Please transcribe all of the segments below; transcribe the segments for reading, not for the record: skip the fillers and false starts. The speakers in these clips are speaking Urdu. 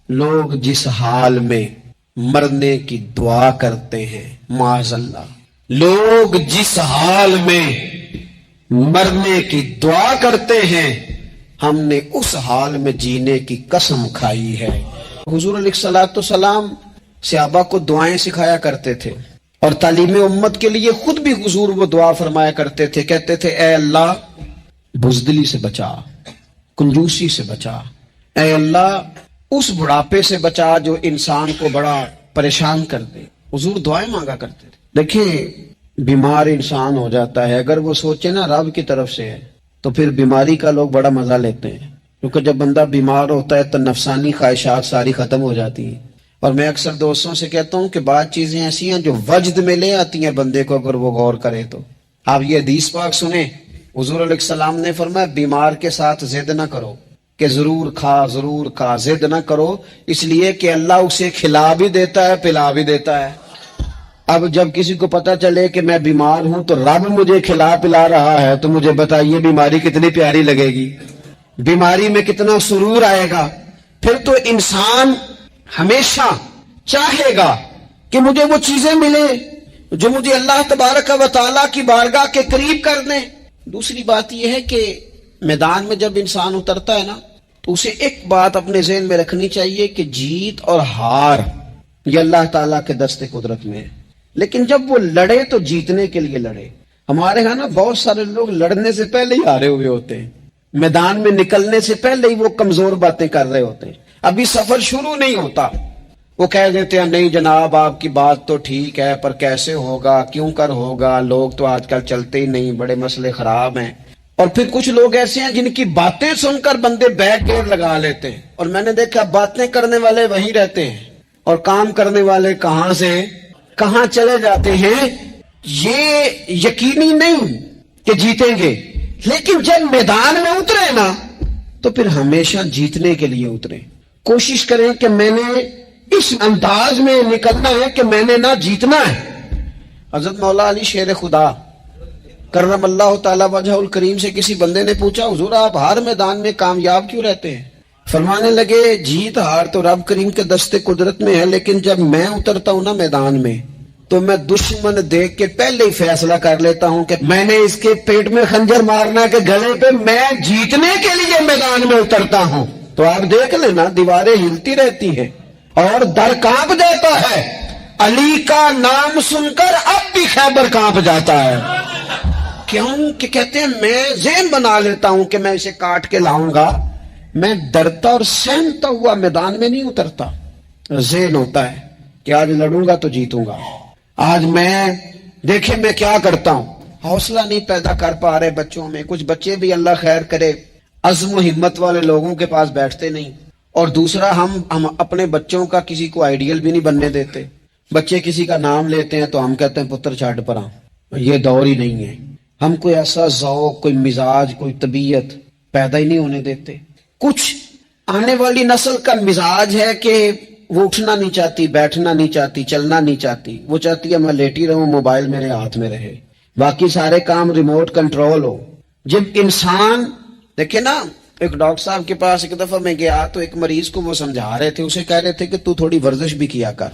لوگ جس حال میں مرنے کی دعا کرتے ہیں، معاذ اللہ، لوگ جس حال میں مرنے کی دعا کرتے ہیں، ہم نے اس حال میں جینے کی قسم کھائی ہے۔ حضور علیہ الصلوۃ والسلام صحابہ کو دعائیں سکھایا کرتے تھے، اور تعلیم امت کے لیے خود بھی حضور وہ دعا فرمایا کرتے تھے، کہتے تھے اے اللہ بزدلی سے بچا، کنجوسی سے بچا، اے اللہ اس بڑھاپے سے بچا جو انسان کو بڑا پریشان کر دے۔ حضور دعائیں مانگا کرتے تھے۔ دیکھیں بیمار انسان ہو جاتا ہے، اگر وہ سوچے نا رب کی طرف سے ہے تو پھر بیماری کا لوگ بڑا مزہ لیتے ہیں، کیونکہ جب بندہ بیمار ہوتا ہے تو نفسانی خواہشات ساری ختم ہو جاتی ہیں۔ اور میں اکثر دوستوں سے کہتا ہوں کہ بعض چیزیں ایسی ہیں جو وجد میں لے آتی ہیں بندے کو، اگر وہ غور کرے تو۔ آپ یہ حدیث پاک سنیں، حضور علیہ السلام نے فرمایا بیمار کے ساتھ ضد نہ کرو کہ ضرور کھا، ضد نہ کرو، اس لیے کہ اللہ اسے کھلا بھی دیتا ہے پلا بھی دیتا ہے۔ اب جب کسی کو پتا چلے کہ میں بیمار ہوں تو رب مجھے کھلا پلا رہا ہے تو مجھے بتائیے بیماری کتنی پیاری لگے گی، بیماری میں کتنا سرور آئے گا۔ پھر تو انسان ہمیشہ چاہے گا کہ مجھے وہ چیزیں ملے جو مجھے اللہ تبارک و تعالیٰ کی بارگاہ کے قریب کر دیں۔ دوسری بات یہ ہے کہ میدان میں جب انسان اترتا ہے نا تو اسے ایک بات اپنے ذہن میں رکھنی چاہیے کہ جیت اور ہار یہ اللہ تعالیٰ کے دست قدرت میں ہے، لیکن جب وہ لڑے تو جیتنے کے لیے لڑے۔ ہمارے ہاں نا بہت سارے لوگ لڑنے سے پہلے ہی ہارے ہوئے ہوتے ہیں، میدان میں نکلنے سے پہلے ہی وہ کمزور باتیں کر رہے ہوتے ہیں، ابھی سفر شروع نہیں ہوتا وہ کہہ دیتے ہیں نہیں جناب آپ کی بات تو ٹھیک ہے پر کیسے ہوگا، کیوں کر ہوگا، لوگ تو آج کل چلتے ہی نہیں، بڑے مسئلے خراب ہیں۔ اور پھر کچھ لوگ ایسے ہیں جن کی باتیں سن کر بندے بیک گیئر لگا لیتے ہیں، اور میں نے دیکھا باتیں کرنے والے وہیں رہتے ہیں اور کام کرنے والے کہاں سے کہاں چلے جاتے ہیں۔ یہ یقینی نہیں کہ جیتیں گے، لیکن جب میدان میں اترے نا تو پھر ہمیشہ جیتنے کے لیے اترے۔ کوشش کریں کہ میں نے اس انداز میں نکلنا ہے کہ میں نے نہ جیتنا ہے۔ حضرت مولا علی شیر خدا کرم اللہ تعالی وجہ الکریم سے کسی بندے نے پوچھا حضور آپ ہر میدان میں کامیاب کیوں رہتے ہیں؟ فرمانے لگے جیت ہار تو رب کریم کے دست قدرت میں ہے، لیکن جب میں اترتا ہوں نا میدان میں تو میں دشمن دیکھ کے پہلے ہی فیصلہ کر لیتا ہوں کہ میں نے اس کے پیٹ میں خنجر مارنا کہ گلے پہ، میں جیتنے کے لیے میدان میں اترتا ہوں۔ تو آپ دیکھ لینا دیواریں ہلتی رہتی ہیں اور در کانپ جاتا ہے، علی کا نام سن کر اب بھی خیبر کانپ جاتا ہے۔ کیوں کہ کہتے ہیں میں ذہن بنا لیتا ہوں کہ میں اسے کاٹ کے لاؤں گا، میں ڈرتا اور سہمتا ہوا میدان میں نہیں اترتا۔ ذہن ہوتا ہے کہ آج لڑوں گا تو جیتوں گا، آج میں دیکھیں میں کیا کرتا ہوں۔ حوصلہ نہیں پیدا کر پا رہے بچوں میں، کچھ بچے بھی اللہ خیر کرے عزم و ہمت والے لوگوں کے پاس بیٹھتے نہیں، اور دوسرا ہم اپنے بچوں کا کسی کو آئیڈیل بھی نہیں بننے دیتے۔ بچے کسی کا نام لیتے ہیں تو ہم کہتے ہیں پتر چھاٹ پر یہ دور ہی نہیں ہے، ہم کوئی ایسا ذوق، کوئی مزاج، کوئی طبیعت پیدا ہی نہیں ہونے دیتے۔ کچھ آنے والی نسل کا مزاج ہے کہ وہ اٹھنا نہیں چاہتی، بیٹھنا نہیں چاہتی، چلنا نہیں چاہتی، وہ چاہتی ہے میں لیٹی رہوں، موبائل میرے ہاتھ میں رہے، باقی سارے کام ریموٹ کنٹرول ہو۔ جب انسان دیکھیں نا، ایک ڈاکٹر صاحب کے پاس ایک دفعہ میں گیا تو ایک مریض کو وہ سمجھا رہے تھے، اسے کہہ رہے تھے کہ تو تھوڑی ورزش بھی کیا کر،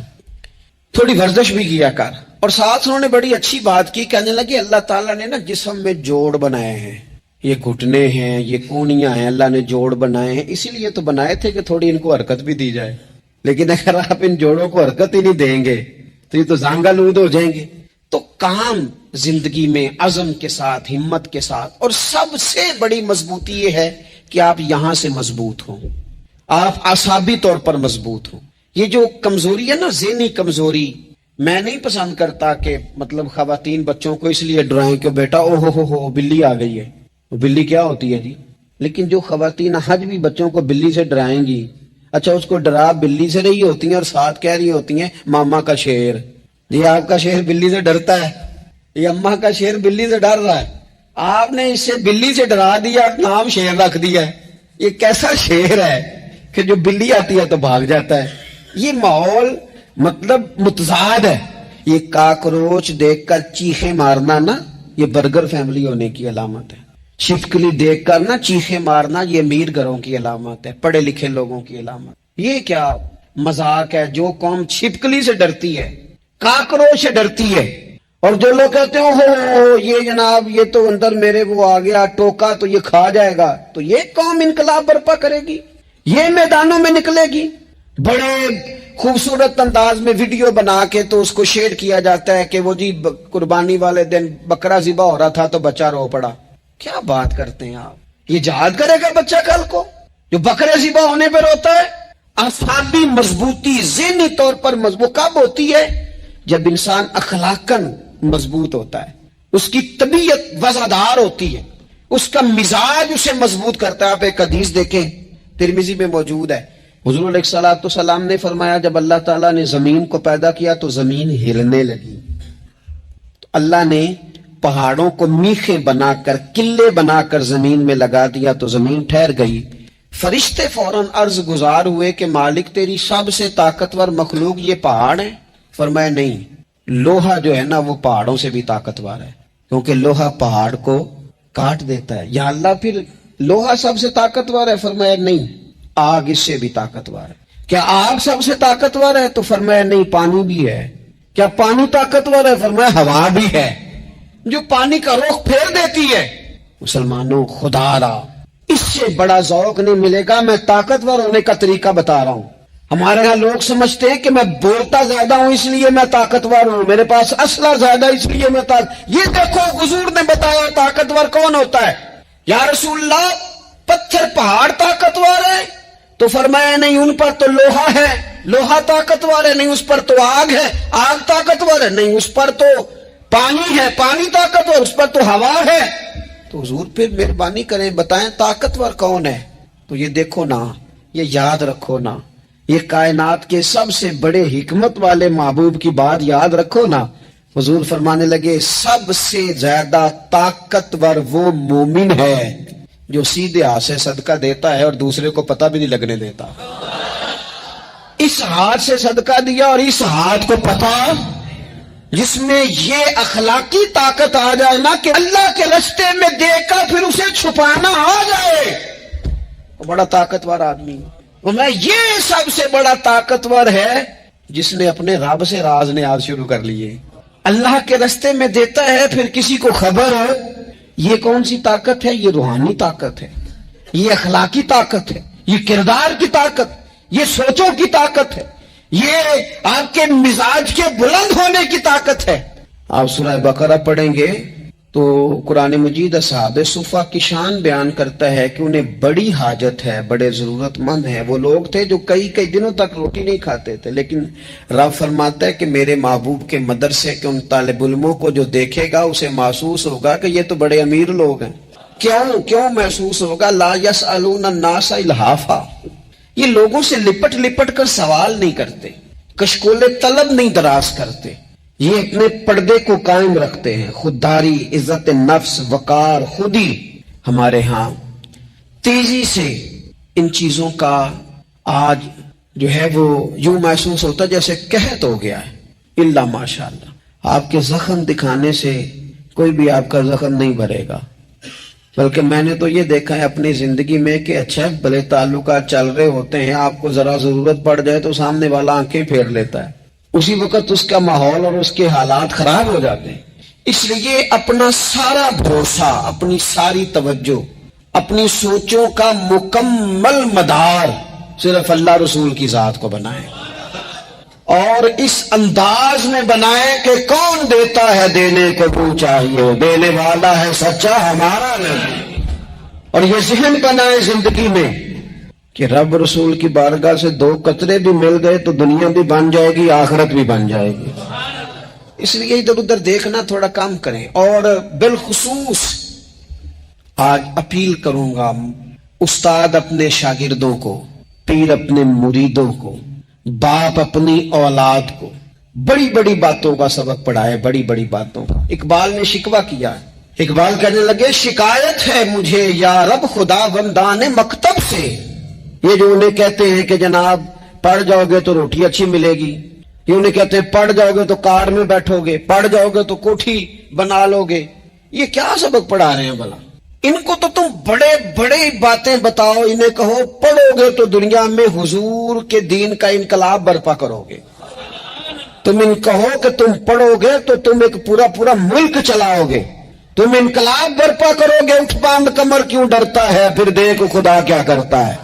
تھوڑی ورزش بھی کیا کر، اور ساتھ انہوں نے بڑی اچھی بات کی، کہنے لگے اللہ تعالیٰ نے نا جسم میں جوڑ بنائے ہیں، یہ گھٹنے ہیں، یہ کونیاں ہیں، اللہ نے جوڑ بنائے ہیں، اسی لیے تو بنائے تھے کہ تھوڑی ان کو حرکت بھی دی جائے، لیکن اگر آپ ان جوڑوں کو حرکت ہی نہیں دیں گے تو یہ تو زانگالود ہو جائیں گے۔ تو کام زندگی میں عزم کے ساتھ، ہمت کے ساتھ، اور سب سے بڑی مضبوطی یہ ہے کہ آپ یہاں سے مضبوط ہوں، آپ اعصابی طور پر مضبوط ہوں۔ یہ جو کمزوری ہے نا، ذہنی کمزوری، میں نہیں پسند کرتا کہ مطلب خواتین بچوں کو اس لیے ڈرائیں کہ بیٹا او ہو بلی آ گئی ہے، بلی کیا ہوتی ہے جی؟ لیکن جو خواتین آج بھی بچوں کو بلی سے ڈرائیں گی، اچھا اس کو ڈرا بلی سے رہی ہوتی ہیں اور ساتھ کہہ رہی ہوتی ہیں ماما کا شیر، یہ آپ کا شیر بلی سے ڈرتا ہے، یہ اماں کا شیر بلی سے ڈر رہا ہے، آپ نے اس سے بلی سے ڈرا دیا، نام شیر رکھ دیا ہے۔ یہ کیسا شیر ہے کہ جو بلی آتی ہے تو بھاگ جاتا ہے؟ یہ ماحول مطلب متضاد ہے۔ یہ کاکروچ دیکھ کر چیخیں مارنا نا، یہ برگر فیملی ہونے کی علامت ہے۔ چھپکلی دیکھ کر نا چیخیں مارنا، یہ امیر گھروں کی علامت ہے، پڑھے لکھے لوگوں کی علامت۔ یہ کیا مذاق ہے؟ جو قوم چھپکلی سے ڈرتی ہے، کاکروچ سے ڈرتی ہے، اور جو لوگ کہتے ہیں ہو یہ جناب یہ تو اندر میرے وہ آ گیا ٹوکا تو یہ کھا جائے گا، تو یہ قوم انقلاب برپا کرے گی، یہ میدانوں میں نکلے گی۔ بڑے خوبصورت انداز میں ویڈیو بنا کے تو اس کو شیئر کیا جاتا ہے کہ وہ جی قربانی والے دن بکرا ذبح ہو رہا تھا تو بچہ رو پڑا۔ کیا بات کرتے ہیں آپ؟ یہ جہاد کرے گا بچہ کل کو جو بکرے ذبح ہونے پہ روتا ہے؟ اعصابی مضبوطی ذہنی طور پر مضبوط کب ہوتی ہے؟ جب انسان اخلاقاً مضبوط ہوتا ہے، اس کی طبیعت وزادار ہوتی ہے، اس کا مزاج اسے مضبوط کرتا ہے۔ آپ ایک حدیث دیکھیں، ترمذی میں موجود ہے، حضور علیہ الصلوۃ والسلام نے فرمایا جب اللہ تعالیٰ نے زمین کو پیدا کیا تو زمین ہلنے لگی، تو اللہ نے پہاڑوں کو میخیں بنا کر قلعے بنا کر زمین میں لگا دیا تو زمین ٹھہر گئی۔ فرشتے فوراً عرض گزار ہوئے کہ مالک تیری سب سے طاقتور مخلوق یہ پہاڑ ہے؟ فرمایا نہیں، لوہا جو ہے نا وہ پہاڑوں سے بھی طاقتور ہے، کیونکہ لوہا پہاڑ کو کاٹ دیتا ہے۔ یا اللہ پھر لوہا سب سے طاقتور ہے؟ فرمایا نہیں، آگ اس سے بھی طاقتور ہے۔ کیا آگ سب سے طاقتور ہے؟ تو فرمایا نہیں، پانی بھی ہے۔ کیا پانی طاقتور ہے؟ فرمایا ہوا بھی ہے، جو پانی کا رخ پھیر دیتی ہے۔ مسلمانوں خدا را اس سے بڑا ذوق نہیں ملے گا۔ میں طاقتور ہونے کا طریقہ بتا رہا ہوں۔ ہمارے ہاں لوگ سمجھتے ہیں کہ میں بولتا زیادہ ہوں اس لیے میں طاقتور ہوں، میرے پاس اسلحہ زیادہ اس لیے میں یہ دیکھو حضور نے بتایا طاقتور کون ہوتا ہے۔ یا رسول اللہ پتھر پہاڑ طاقتور ہے؟ تو فرمایا نہیں، ان پر تو لوہا ہے، لوہا طاقتور ہے، نہیں اس پر تو آگ ہے، آگ طاقتور ہے، نہیں اس پر تو پانی ہے، پانی طاقتور، اس پر تو ہوا ہے۔ تو حضور پھر مہربانی کریں بتائیں طاقتور کون ہے؟ تو یہ دیکھو نا، یہ یاد رکھو نا، یہ کائنات کے سب سے بڑے حکمت والے محبوب کی بات یاد رکھو نا۔ حضور فرمانے لگے سب سے زیادہ طاقتور وہ مومن ہے جو سیدھے ہاتھ سے صدقہ دیتا ہے اور دوسرے کو پتہ بھی نہیں لگنے دیتا۔ اس ہاتھ سے صدقہ دیا اور اس ہاتھ کو پتہ، جس میں یہ اخلاقی طاقت آ جائے نا کہ اللہ کے راستے میں دے کر پھر اسے چھپانا آ جائے، وہ بڑا طاقتور آدمی ہے۔ میں یہ سب سے بڑا طاقتور ہے جس نے اپنے رب سے راز نیاز شروع کر لیے، اللہ کے راستے میں دیتا ہے پھر کسی کو خبر ہے۔ یہ کون سی طاقت ہے؟ یہ روحانی طاقت ہے، یہ اخلاقی طاقت ہے، یہ کردار کی طاقت، یہ سوچوں کی طاقت ہے، یہ آپ کے مزاج کے بلند ہونے کی طاقت ہے۔ آپ سورہ بقرہ پڑھیں گے تو قرآن مجید اصحاب صفہ کی شان بیان کرتا ہے کہ انہیں بڑی حاجت ہے، بڑے ضرورت مند ہیں۔ وہ لوگ تھے جو کئی دنوں تک روٹی نہیں کھاتے تھے، لیکن رب فرماتا ہے کہ میرے محبوب کے مدرسے کے ان طالب علموں کو جو دیکھے گا اسے محسوس ہوگا کہ یہ تو بڑے امیر لوگ ہیں۔ کیوں محسوس ہوگا؟ لا یسألون الناس الحافا، یہ لوگوں سے لپٹ کر سوال نہیں کرتے، کشکول طلب نہیں دراز کرتے، یہ اپنے پردے کو قائم رکھتے ہیں۔ خودداری، عزت نفس، وقار، خودی ہمارے ہاں تیزی سے ان چیزوں کا آج جو ہے وہ یوں محسوس ہوتا جیسے قحط ہو گیا ہے۔ اللہ ماشاءاللہ آپ کے زخم دکھانے سے کوئی بھی آپ کا زخم نہیں بھرے گا، بلکہ میں نے تو یہ دیکھا ہے اپنی زندگی میں کہ اچھا بھلے تعلقات چل رہے ہوتے ہیں، آپ کو ذرا ضرورت پڑ جائے تو سامنے والا آنکھیں پھیر لیتا ہے، اسی وقت اس کا ماحول اور اس کے حالات خراب ہو جاتے ہیں۔ اس لیے اپنا سارا بھروسہ، اپنی ساری توجہ، اپنی سوچوں کا مکمل مدار صرف اللہ رسول کی ذات کو بنائیں، اور اس انداز میں بنائیں کہ کون دیتا ہے دینے کو تو چاہیے، دینے والا ہے سچا ہمارا نبی۔ اور یہ ذہن بنائیں زندگی میں کہ رب رسول کی بارگاہ سے 2 قطرے بھی مل گئے تو دنیا بھی بن جائے گی، آخرت بھی بن جائے گی۔ اس لیے ادھر ادھر دیکھنا تھوڑا کم کریں۔ اور بالخصوص آج اپیل کروں گا، استاد اپنے شاگردوں کو، پیر اپنے مریدوں کو، باپ اپنی اولاد کو بڑی بڑی باتوں کا سبق پڑھائے، بڑی بڑی باتوں کا۔ اقبال نے شکوہ کیا، اقبال کہنے لگے شکایت ہے مجھے یا رب خدا بندان مکتب سے، یہ جو انہیں کہتے ہیں کہ جناب پڑھ جاؤ گے تو روٹی اچھی ملے گی، یہ انہیں کہتے ہیں پڑھ جاؤ گے تو کار میں بیٹھو گے، پڑھ جاؤ گے تو کوٹھی بنا لو گے، یہ کیا سبق پڑھا رہے ہیں بھلا؟ ان کو تو تم بڑے بڑے باتیں بتاؤ، انہیں کہو پڑھو گے تو دنیا میں حضور کے دین کا انقلاب برپا کرو گے، تم ان کہو کہ تم پڑھو گے تو تم ایک پورا پورا ملک چلاؤ گے، تم انقلاب برپا کرو گے، اٹھ باندھ کمر کیوں ڈرتا ہے، پھر دیکھو خدا کیا کرتا ہے۔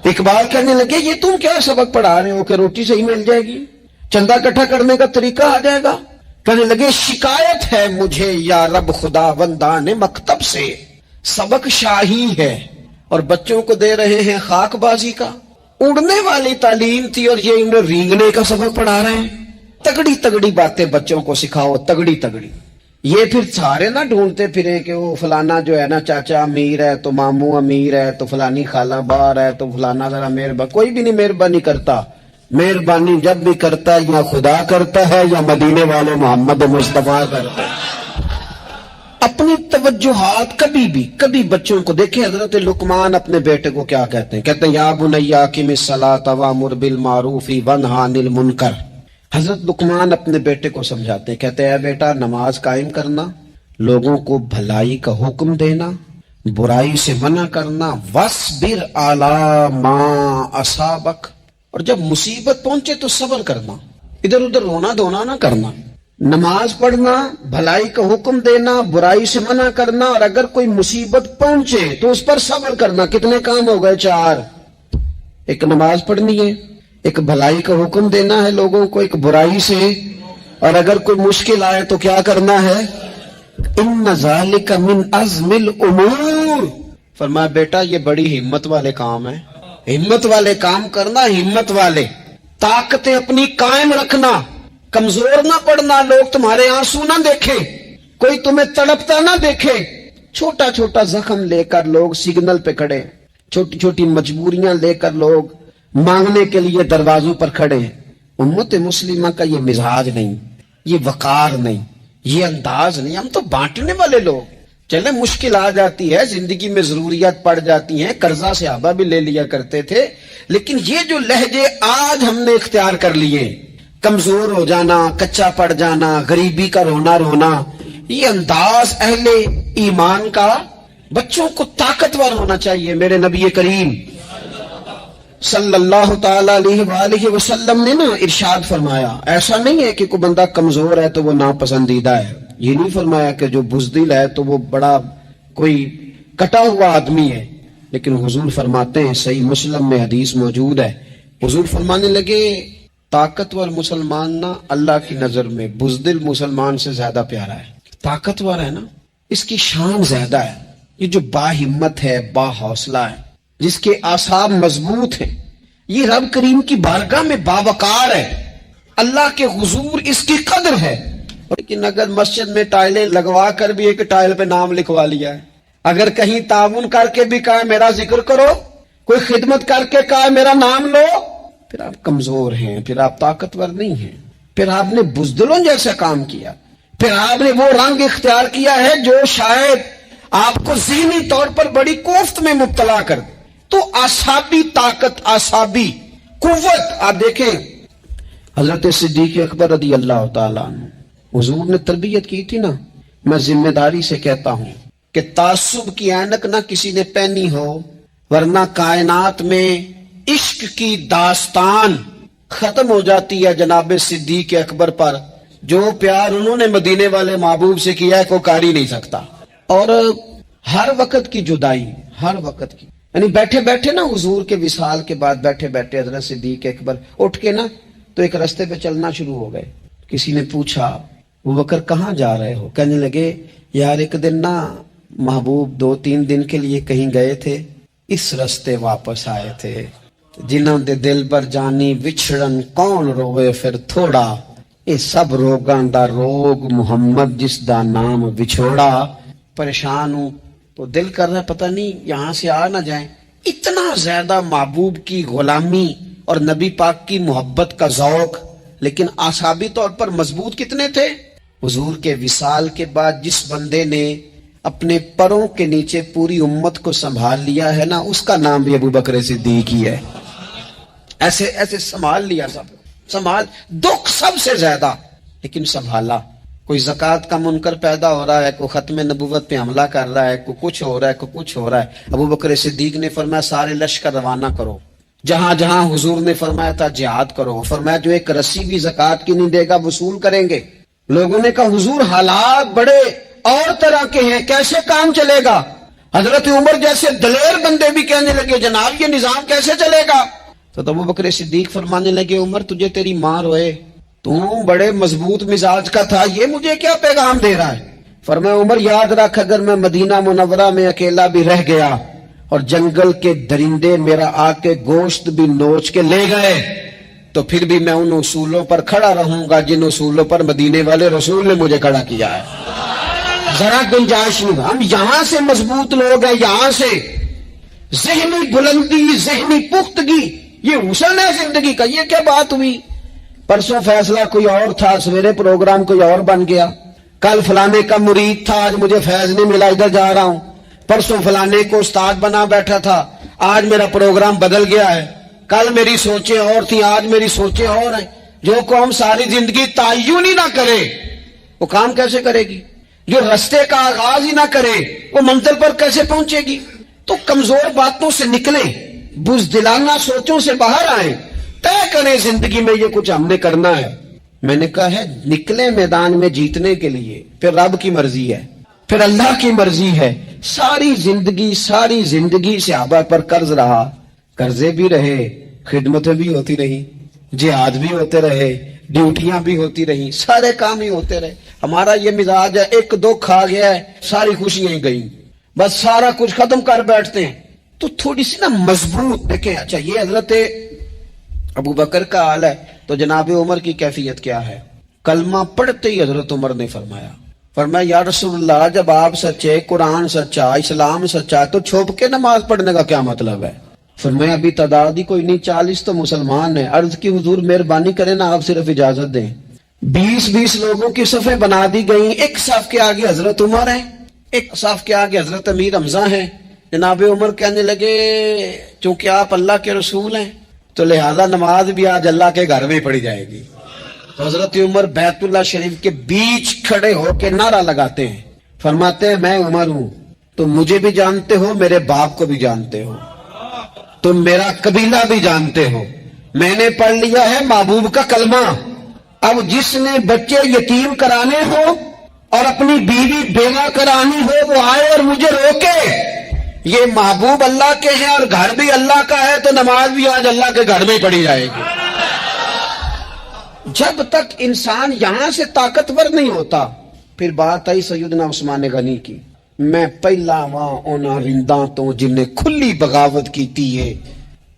اقبال کہنے لگے یہ تم کیا سبق پڑھا رہے ہو کہ روٹی صحیح مل جائے گی، چندہ اکٹھا کرنے کا طریقہ آ جائے گا؟ کہنے لگے شکایت ہے مجھے یا رب خدا وندان مکتب سے، سبق شاہی ہے اور بچوں کو دے رہے ہیں خاک بازی کا۔ اڑنے والی تعلیم تھی اور یہ انہیں رینگنے کا سبق پڑھا رہے ہیں۔ تگڑی تگڑی باتیں بچوں کو سکھاؤ، تگڑی تگڑی۔ یہ پھر سارے نہ ڈھونڈتے پھریں کہ وہ فلانا جو ہے نا چاچا امیر ہے تو ماموں امیر ہے تو فلانی خالہ باہر ہے تو فلانا ذرا مہربانی، کوئی بھی نہیں مہربانی کرتا۔ مہربانی جب بھی کرتا ہے یا خدا کرتا ہے یا مدینے والے محمد مصطفیٰ کرتا ہے۔ اپنی توجہات کبھی بچوں کو دیکھیں، حضرت لقمان اپنے بیٹے کو کیا کہتے ہیں؟ کہتے ہیں یا بنیا اقم الصلاۃ وامر بالمعروف وانہی عن المنکر۔ حضرت لقمان اپنے بیٹے کو سمجھاتے ہیں، کہتے ہیں اے بیٹا نماز قائم کرنا، لوگوں کو بھلائی کا حکم دینا، برائی سے منع کرنا، وَاصْبِرْ عَلَىٰ مَا أَصَابَكَ، اور جب مصیبت پہنچے تو صبر کرنا، ادھر ادھر رونا دھونا نہ کرنا۔ نماز پڑھنا، بھلائی کا حکم دینا، برائی سے منع کرنا، اور اگر کوئی مصیبت پہنچے تو اس پر صبر کرنا۔ کتنے کام ہو گئے؟ 4۔ ایک نماز پڑھنی ہے، ایک بھلائی کا حکم دینا ہے لوگوں کو، ایک برائی سے، اور اگر کوئی مشکل آئے تو کیا کرنا ہے؟ ان ذالک من عزم الامور۔ فرمایا بیٹا یہ بڑی ہمت والے کام ہیں، ہمت والے کام کرنا، ہمت والے۔ طاقتیں اپنی قائم رکھنا، کمزور نہ پڑنا، لوگ تمہارے آنسو نہ دیکھیں، کوئی تمہیں تڑپتا نہ دیکھے۔ چھوٹا چھوٹا زخم لے کر لوگ سگنل پہ کھڑے، چھوٹی چھوٹی مجبوریاں لے کر لوگ مانگنے کے لیے دروازوں پر کھڑے ہیں۔ امت مسلمہ کا یہ مزاج نہیں، یہ وقار نہیں، یہ انداز نہیں۔ ہم تو بانٹنے والے لوگ، چلے مشکل آ جاتی ہے، زندگی میں ضروریات پڑ جاتی ہیں، قرضہ صحابہ بھی لے لیا کرتے تھے، لیکن یہ جو لہجے آج ہم نے اختیار کر لیے، کمزور ہو جانا، کچا پڑ جانا، غریبی کا رونا، یہ انداز اہل ایمان کا۔ بچوں کو طاقتور ہونا چاہیے۔ میرے نبی کریم صلی اللہ تعالی علیہ وآلہ وسلم نے نا ارشاد فرمایا، ایسا نہیں ہے کہ کوئی بندہ کمزور ہے تو وہ ناپسندیدہ ہے، یہ نہیں فرمایا کہ جو بزدل ہے تو وہ بڑا کوئی کٹا ہوا آدمی ہے، لیکن حضور فرماتے ہیں، صحیح مسلم میں حدیث موجود ہے، حضور فرمانے لگے طاقتور مسلمان نا اللہ کی نظر میں بزدل مسلمان سے زیادہ پیارا ہے۔ طاقتور ہے نا، اس کی شان زیادہ ہے۔ یہ جو با ہمت ہے، با حوصلہ ہے، جس کے اعصاب مضبوط ہیں، یہ رب کریم کی بارگاہ میں باوقار ہے، اللہ کے حضور اس کی قدر ہے۔ لیکن اگر مسجد میں ٹائلیں لگوا کر بھی ایک ٹائل پہ نام لکھوا لیا ہے، اگر کہیں تعاون کر کے بھی کہا میرا ذکر کرو، کوئی خدمت کر کے کہا میرا نام لو، پھر آپ کمزور ہیں، پھر آپ طاقتور نہیں ہیں، پھر آپ نے بزدلوں جیسا کام کیا، پھر آپ نے وہ رنگ اختیار کیا ہے جو شاید آپ کو ذہنی طور پر بڑی کوفت میں مبتلا کر دے۔ تو اعصابی طاقت، اعصابی قوت، آپ دیکھیں حضرت صدیق اکبر رضی اللہ تعالیٰ عنہ، حضور نے تربیت کی تھی نا۔ میں ذمہ داری سے کہتا ہوں کہ تعصب کی اینک نہ کسی نے پہنی ہو، ورنہ کائنات میں عشق کی داستان ختم ہو جاتی ہے جناب صدیق اکبر پر۔ جو پیار انہوں نے مدینے والے محبوب سے کیا ہے کوئی کر ہی نہیں سکتا۔ اور ہر وقت کی جدائی، ہر وقت کی، یعنی بیٹھے بیٹھے نا حضور کے وصال کے بعد بیٹھے بیٹھے حضرت صدیق اکبر اٹھ کے نا تو ایک رستے پہ چلنا شروع ہو گئے۔ کسی نے پوچھا ابو بکر کہاں جا رہے ہو؟ کہنے لگے یار ایک دن نا محبوب 2-3 دن کے لیے کہیں گئے تھے، اس رستے واپس آئے تھے۔ جنہوں دے دل پر جانی وچھڑن کون روے پھر تھوڑا، اے سب روگاں دا روگ محمد جس دا نام وچھوڑا۔ پریشان ہوں تو دل کر رہا ہے پتہ نہیں یہاں سے آ نہ جائیں۔ اتنا زیادہ محبوب کی غلامی اور نبی پاک کی محبت کا ذوق، لیکن اعصابی طور پر مضبوط کتنے تھے؟ حضور کے وصال کے بعد جس بندے نے اپنے پروں کے نیچے پوری امت کو سنبھال لیا ہے نا، اس کا نام بھی ابو بکر صدیق ہی ہے۔ ایسے ایسے سنبھال لیا، سب سنبھال، دکھ سب سے زیادہ لیکن سنبھالا۔ کوئی زکوٰۃ کا منکر پیدا ہو رہا ہے، کوئی ختم نبوت پہ حملہ کر رہا ہے، کوئی کچھ ہو رہا ہے، کوئی کچھ ہو رہا ہے، ابو بکر صدیق نے فرمایا سارے لشکر روانہ کرو، جہاں جہاں حضور نے فرمایا تھا جہاد کرو، فرمایا جو ایک رسی بھی زکوٰۃ کی نہیں دے گا وصول کریں گے۔ لوگوں نے کہا حضور حالات بڑے اور طرح کے ہیں، کیسے کام چلے گا؟ حضرت عمر جیسے دلیر بندے بھی کہنے لگے جناب یہ نظام کیسے چلے گا؟ تو ابو بکر صدیق فرمانے لگے عمر تجھے تیری ماں روئے، تو بڑے مضبوط مزاج کا تھا، یہ مجھے کیا پیغام دے رہا ہے؟ فرمایا عمر یاد رکھ اگر میں مدینہ منورہ میں اکیلا بھی رہ گیا اور جنگل کے درندے میرا آ کے گوشت بھی نوچ کے لے گئے تو پھر بھی میں ان اصولوں پر کھڑا رہوں گا جن اصولوں پر مدینے والے رسول نے مجھے کھڑا کیا ہے۔ ذرا گنجائش نہیں، ہم یہاں سے مضبوط لوگ ہیں، یہاں سے ذہنی بلندی، ذہنی پختگی، یہ حسن ہے زندگی کا۔ یہ کیا بات ہوئی؟ پرسوں فیصلہ کوئی اور تھا، سویرے پروگرام کوئی اور بن گیا، کل فلانے کا مرید تھا، آج مجھے فیض نہیں ملا ادھر جا رہا ہوں، پرسوں فلانے کو استاد بنا بیٹھا تھا، آج میرا پروگرام بدل گیا ہے، کل میری سوچیں اور تھیں، آج میری سوچیں اور ہیں۔ جو قوم ساری زندگی تعین ہی نہ کرے وہ کام کیسے کرے گی؟ جو رستے کا آغاز ہی نہ کرے وہ منزل پر کیسے پہنچے گی؟ تو کمزور باتوں سے نکلیں، بزدلانہ سوچوں سے باہر آئیں، طے کریں زندگی میں یہ کچھ ہم نے کرنا ہے۔ میں نے کہا ہے نکلے میدان میں جیتنے کے لیے، پھر رب کی مرضی ہے، پھر اللہ کی مرضی ہے۔ ساری زندگی صحابہ پر قرض رہا، قرضے بھی رہے، خدمتیں بھی ہوتی رہی، جہاد بھی ہوتے رہے، ڈیوٹیاں بھی ہوتی رہی، سارے کام ہی ہوتے رہے۔ ہمارا یہ مزاج ہے ایک دکھ آ گیا ہے ساری خوشیاں ہی گئیں، بس سارا کچھ ختم کر بیٹھتے ہیں۔ تو تھوڑی سی نا مضبوط دیکھیں، اچھا یہ حضرت ابو بکر کا حال ہے تو جناب عمر کی کیفیت کیا ہے؟ کلمہ پڑھتے ہی حضرت عمر نے فرمایا یا رسول اللہ جب آپ سچے، قرآن سچا، اسلام سچا، تو چھپ کے نماز پڑھنے کا کیا مطلب ہے؟ فرمایا ابھی تعداد ہی کوئی نہیں، 40 تو مسلمان ہیں۔ عرض کی حضور مہربانی کریں نا آپ صرف اجازت دیں۔ 20 لوگوں کی صفیں بنا دی گئیں، ایک صف کے آگے حضرت عمر ہیں، ایک صف کے آگے حضرت امیر حمزہ ہیں۔ جناب عمر کہنے لگے چونکہ آپ اللہ کے رسول ہیں تو لہذا نماز بھی آج اللہ کے گھر میں پڑھی جائے گی۔ تو حضرت عمر بیت اللہ شریف کے بیچ کھڑے ہو کے نعرہ لگاتے ہیں، فرماتے ہیں میں عمر ہوں، تم مجھے بھی جانتے ہو، میرے باپ کو بھی جانتے ہو، تم میرا قبیلہ بھی جانتے ہو، میں نے پڑھ لیا ہے محبوب کا کلمہ۔ اب جس نے بچے یتیم کرانے ہو اور اپنی بیوی بیوہ کرانی ہو وہ آئے اور مجھے روکے، یہ محبوب اللہ کے ہیں اور گھر بھی اللہ کا ہے تو نماز بھی آج اللہ کے گھر میں پڑھی جائے گی۔ جب تک انسان یہاں سے طاقتور نہیں ہوتا، پھر بات آئی سیدنا عثمان غنی کی، میں پہلا وہاں اونا رنداں تو جن نے کھلی بغاوت کی تھی، ہے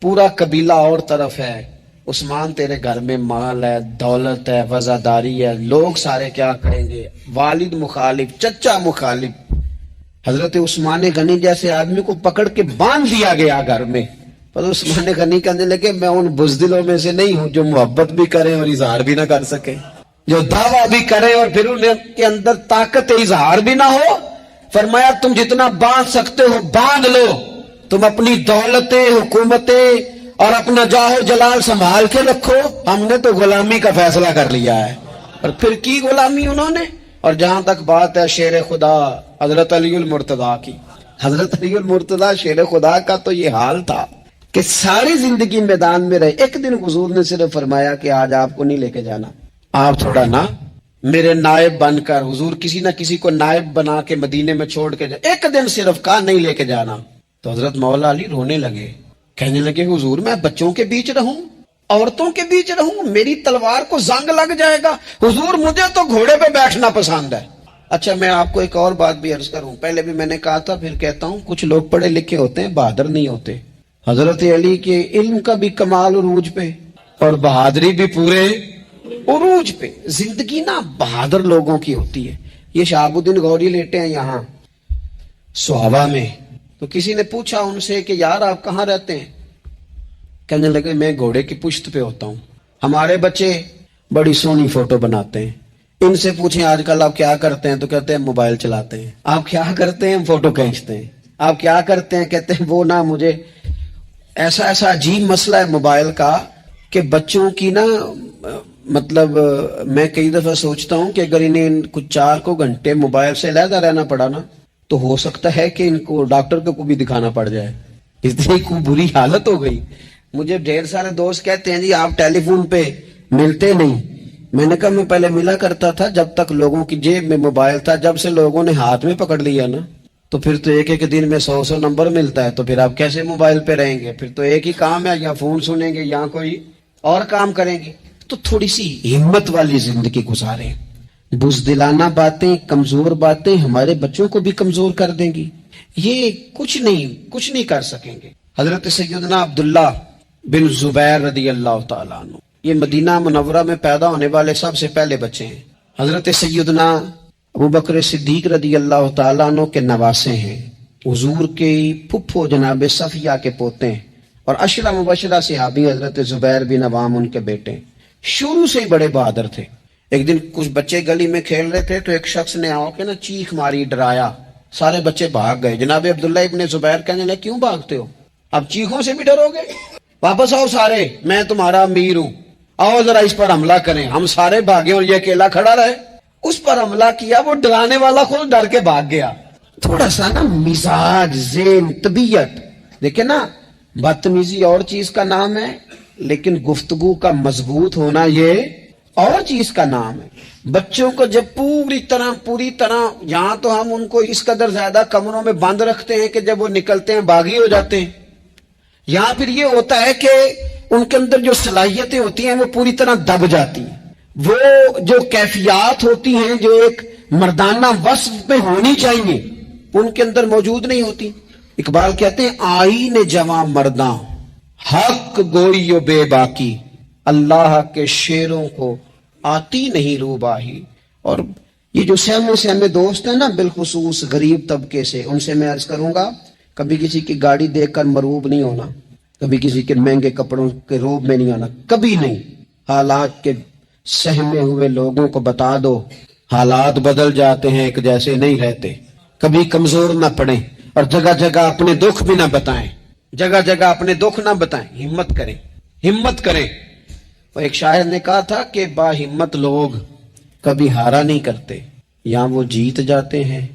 پورا قبیلہ اور طرف ہے، عثمان تیرے گھر میں مال ہے، دولت ہے، وزاداری ہے، لوگ سارے کیا کہیں گے، والد مخالف، چچا مخالف۔ حضرت عثمان غنی جیسے آدمی کو پکڑ کے باندھ دیا گیا گھر میں، پر عثمان غنی کہنے لگے میں ان بزدلوں میں سے نہیں ہوں جو محبت بھی کریں اور اظہار بھی نہ کر سکے، جو دعویٰ بھی کریں اور پھر ان کے اندر طاقت اظہار بھی نہ ہو۔ فرمایا تم جتنا باندھ سکتے ہو باندھ لو، تم اپنی دولتیں، حکومتیں اور اپنا جاہ و جلال سنبھال کے رکھو، ہم نے تو غلامی کا فیصلہ کر لیا ہے۔ اور پھر کی غلامی انہوں نے۔ اور جہاں تک بات ہے شیر خدا حضرت علی المرتضیٰ کی، حضرت علی المرتضیٰ شیر خدا کا تو یہ حال تھا کہ ساری زندگی میدان میں رہے۔ ایک دن حضور نے صرف فرمایا کہ آج آپ کو نہیں لے کے جانا، آپ تھوڑا نا میرے نائب بن کر، حضور کسی نہ کسی کو نائب بنا کے مدینے میں چھوڑ کے جائے، ایک دن صرف کہا نہیں لے کے جانا۔ تو حضرت مولا علی رونے لگے، کہنے لگے حضور میں بچوں کے بیچ رہوں، عورتوں کے بیچ رہوں، میری تلوار کو زنگ لگ جائے گا، حضور مجھے تو گھوڑے پہ بیٹھنا پسند ہے۔ اچھا میں آپ کو ایک اور بات بھی عرض کروں، پہلے بھی میں نے کہا تھا پھر کہتا ہوں، کچھ لوگ پڑھے لکھے ہوتے ہیں بہادر نہیں ہوتے۔ حضرت علی کے علم کا بھی کمال عروج پہ اور بہادری بھی پورے عروج پہ۔ زندگی نا بہادر لوگوں کی ہوتی ہے۔ یہ شہاب الدین غوری لیٹے ہیں یہاں سوابا میں، تو کسی نے پوچھا ان سے کہ یار آپ کہاں رہتے ہیں؟ کہنے لگے میں گھوڑے کی پشت پہ ہوتا ہوں، ہمارے بچے بڑی سونی فوٹو بناتے ہیں، ان سے پوچھیں آج کل آپ کیا کرتے ہیں تو کہتے ہیں موبائل چلاتے ہیں۔ آپ کیا کرتے ہیں؟ فوٹو کھینچتے ہیں۔ آپ کیا کرتے ہیں؟ کہتے ہیں وہ نا مجھے ایسا عجیب مسئلہ ہے موبائل کا کہ بچوں کی نا مطلب میں کئی دفعہ سوچتا ہوں کہ اگر انہیں کچھ 4 گھنٹے موبائل سے علیحدہ رہنا پڑا نا تو ہو سکتا ہے کہ ان کو ڈاکٹر کو بھی دکھانا پڑ جائے، اتنی کوئی بری حالت ہو گئی۔ مجھے ڈھیر سارے دوست کہتے ہیں جی آپ ٹیلی فون پہ ملتے نہیں۔ میں نے کہا میں پہلے ملا کرتا تھا جب تک لوگوں کی جیب میں موبائل تھا، جب سے لوگوں نے ہاتھ میں پکڑ لیا نا تو پھر تو ایک دن میں 100 نمبر ملتا ہے، تو پھر آپ کیسے موبائل پہ رہیں گے؟ پھر تو ایک ہی کام ہے، یا فون سنیں گے یا کوئی اور کام کریں گے۔ تو تھوڑی سی ہمت والی زندگی گزاریں۔ بزدلانہ باتیں، کمزور باتیں ہمارے بچوں کو بھی کمزور کر دیں گی، یہ کچھ نہیں کر سکیں گے۔ حضرت سیدنا عبداللہ بن زبیر رضی اللہ تعالیٰ عنہ، یہ مدینہ منورہ میں پیدا ہونے والے سب سے پہلے بچے ہیں۔ حضرت سیدنا ابوبکر صدیق رضی اللہ تعالیٰ عنہ کے نواسے ہیں، حضور کے پھپھو جناب صفیہ کے پوتے ہیں، اور عشرہ مبشرہ صحابی حضرت زبیر بن عوام ان کے بیٹے ہیں۔ شروع سے ہی بڑے بہادر تھے۔ ایک دن کچھ بچے گلی میں کھیل رہے تھے تو ایک شخص نے آ کے نا چیخ ماری، ڈرایا، سارے بچے بھاگ گئے۔ جناب عبداللہ ابن زبیر کہنے لگے کیوں بھاگتے ہو؟ اب چیخوں سے بھی ڈرو گے؟ واپس آؤ سارے، میں تمہارا امیر ہوں، آؤ ذرا اس پر حملہ کریں۔ ہم سارے بھاگے اور یہ اکیلا کھڑا رہے۔ اس پر حملہ کیا، وہ ڈرانے والا خود ڈر کے بھاگ گیا۔ تھوڑا سا نا مزاج، ذہن، طبیعت دیکھیں نا، بدتمیزی اور چیز کا نام ہے، لیکن گفتگو کا مضبوط ہونا یہ اور چیز کا نام ہے۔ بچوں کو جب پوری طرح یہاں تو ہم ان کو اس قدر زیادہ کمروں میں بند رکھتے ہیں کہ جب وہ نکلتے ہیں باغی ہو جاتے ہیں، یہاں پھر یہ ہوتا ہے کہ ان کے اندر جو صلاحیتیں ہوتی ہیں وہ پوری طرح دب جاتی ہیں، وہ جو کیفیات ہوتی ہیں جو ایک مردانہ وصف میں ہونی چاہیے ان کے اندر موجود نہیں ہوتی۔ اقبال کہتے ہیں آئین جواں مرداں حق گوئی و بے باکی، اللہ کے شیروں کو آتی نہیں روباہی۔ اور یہ جو سہمے دوست ہیں نا، بالخصوص غریب طبقے سے، ان سے میں عرض کروں گا کبھی کسی کی گاڑی دیکھ کر مروب نہیں ہونا، کبھی کسی کے مہنگے کپڑوں کے روب میں نہیں آنا، کبھی نہیں۔ حالات کے سہمے ہوئے لوگوں کو بتا دو حالات بدل جاتے ہیں، ایک جیسے نہیں رہتے۔ کبھی کمزور نہ پڑیں اور جگہ جگہ اپنے دکھ بھی نہ بتائیں، جگہ جگہ اپنے دکھ نہ بتائیں، ہمت کریں۔ اور ایک شاعر نے کہا تھا کہ با ہمت لوگ کبھی ہارا نہیں کرتے، یا وہ جیت جاتے ہیں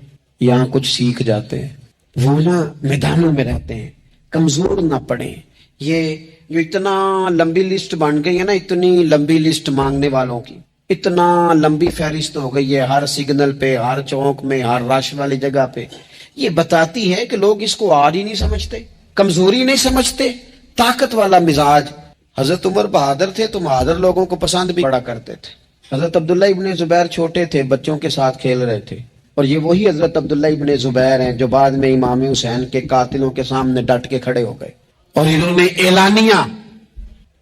یا کچھ سیکھ جاتے ہیں، وہ نا میدانوں میں رہتے ہیں۔ کمزور نہ پڑیں۔ یہ جو اتنا لمبی لسٹ بن گئی ہے نا، اتنی لمبی لسٹ مانگنے والوں کی، اتنا لمبی فہرست ہو گئی ہے ہر سگنل پہ، ہر چوک میں، ہر رش والی جگہ پہ، یہ بتاتی ہے کہ لوگ اس کو آر ہی نہیں سمجھتے، کمزوری نہیں سمجھتے، طاقت والا مزاج۔ حضرت عمر بہادر تھے تو بہادر لوگوں کو پسند بھی بڑا کرتے تھے۔ حضرت عبداللہ ابن زبیر چھوٹے تھے، بچوں کے ساتھ کھیل رہے تھے، اور یہ وہی حضرت عبداللہ ابن زبیر ہیں جو بعد میں امام حسین کے قاتلوں کے سامنے ڈٹ کے کھڑے ہو گئے، اور انہوں نے اعلانیہ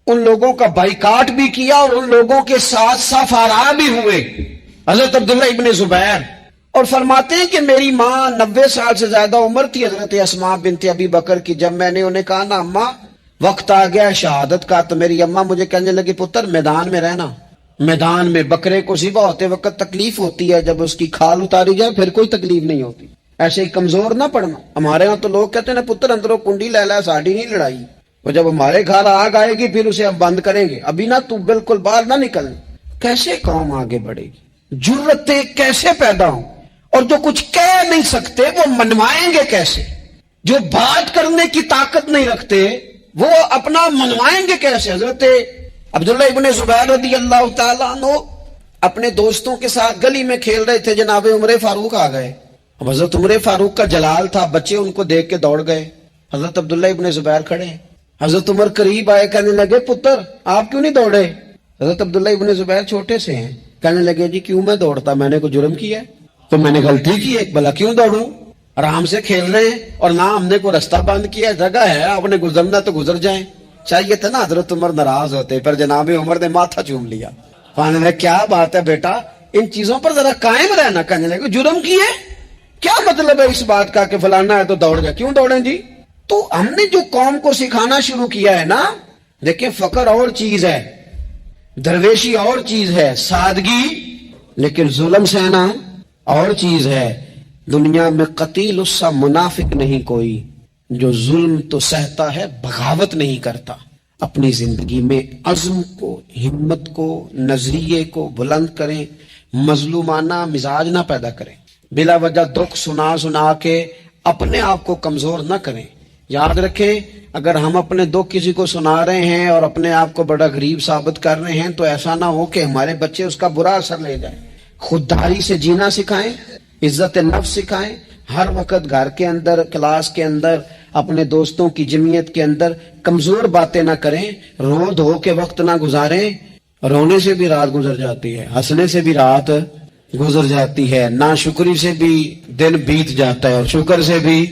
ان لوگوں کا بائیکاٹ بھی کیا اور ان لوگوں کے ساتھ سفارا بھی ہوئے، حضرت عبداللہ ابن زبیر۔ اور فرماتے ہیں کہ میری ماں 90 سال سے زیادہ عمر تھی حضرت اسماء بنت ابی بکر کی، جب میں نے انہیں کہا نا اماں وقت آ گیا شہادت کا، تو میری اماں مجھے کہنے لگی پتر میدان میں رہنا، میدان میں بکرے کو ذبح ہوتے وقت تکلیف ہوتی ہے، جب اس کی کھال اتاری جائے پھر کوئی تکلیف نہیں ہوتی، ایسے ہی کمزور نہ پڑنا۔ ہمارے ہاں تو لوگ کہتے ہیں نا پتر اندروں کنڈی لے لے، ساڑی نہیں لڑائی، وہ جب ہمارے گھر آگ آئے گی پھر اسے ہم بند کریں گے، ابھی نہ تو بالکل باہر نہ نکل۔ کیسے قوم آگے بڑھے گی؟ جرتیں کیسے پیدا ہوں؟ اور جو کچھ کہہ نہیں سکتے وہ منوائیں گے کیسے؟ جو بات کرنے کی طاقت نہیں رکھتے وہ اپنا منوائیں گے کیسے؟ حضرت عبداللہ ابن زبیر رضی اللہ تعالیٰ عنہ اپنے دوستوں کے ساتھ گلی میں کھیل رہے تھے، جناب عمر فاروق آ گئے۔ اب حضرت عمر فاروق کا جلال تھا، بچے ان کو دیکھ کے دوڑ گئے، حضرت عبداللہ ابن زبیر کھڑے ہیں۔ حضرت عمر قریب آئے، کہنے لگے پتر آپ کیوں نہیں دوڑے؟ حضرت عبداللہ ابن زبیر چھوٹے سے ہیں، کہنے لگے جی کیوں میں دوڑتا، میں نے کوئی جرم کیا ہے؟ تو میں نے غلطی کی ہے، بھلا کیوں دوڑوں؟ آرام سے کھیل رہے ہیں اور نہ ہم نے کوئی رستہ بند کیا، جگہ ہے، آپ نے گزرنا تو گزر جائیں۔ چاہیے تھا نا حضرت عمر ناراض ہوتے، پر جناب عمر نے ماتھا چوم لیا، کہنے لگے کیا بات ہے بیٹا، ان چیزوں پر ذرا قائم رہنا۔ کہنے لگے جرم کیے، کیا مطلب ہے اس بات کا کہ فلانا ہے تو دوڑ جائے؟ کیوں دوڑیں جی؟ تو ہم نے جو قوم کو سکھانا شروع کیا ہے نا، دیکھیں فقر اور چیز ہے، درویشی اور چیز ہے، سادگی، لیکن ظلم سہنا اور چیز ہے۔ دنیا میں قتیل اس سا منافق نہیں کوئی جو ظلم تو سہتا ہے بغاوت نہیں کرتا۔ اپنی زندگی میں عزم کو، ہمت کو، نظریے کو بلند کریں، مظلومانہ مزاج نہ پیدا کریں، بلا وجہ دکھ سنا سنا کے اپنے آپ کو کمزور نہ کریں۔ یاد رکھیں، اگر ہم اپنے دکھ کسی کو سنا رہے ہیں اور اپنے آپ کو بڑا غریب ثابت کر رہے ہیں تو ایسا نہ ہو کہ ہمارے بچے اس کا برا اثر لے جائیں۔ خودداری سے جینا سکھائیں، عزت نفس سکھائیں، ہر وقت گھر کے اندر، کلاس کے اندر، اپنے دوستوں کی جمعیت کے اندر کمزور باتیں نہ کریں، رو دھو کے وقت نہ گزاریں۔ رونے سے بھی رات گزر جاتی ہے، ہنسنے سے بھی رات گزر جاتی ہے، ناشکری سے بھی دن بیت جاتا ہے اور شکر سے بھی،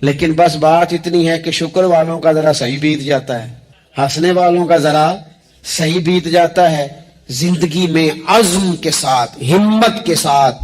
لیکن بس بات اتنی ہے کہ شکر والوں کا ذرا صحیح بیت جاتا ہے، ہنسنے والوں کا ذرا صحیح بیت جاتا ہے۔ زندگی میں عزم کے ساتھ، ہمت کے ساتھ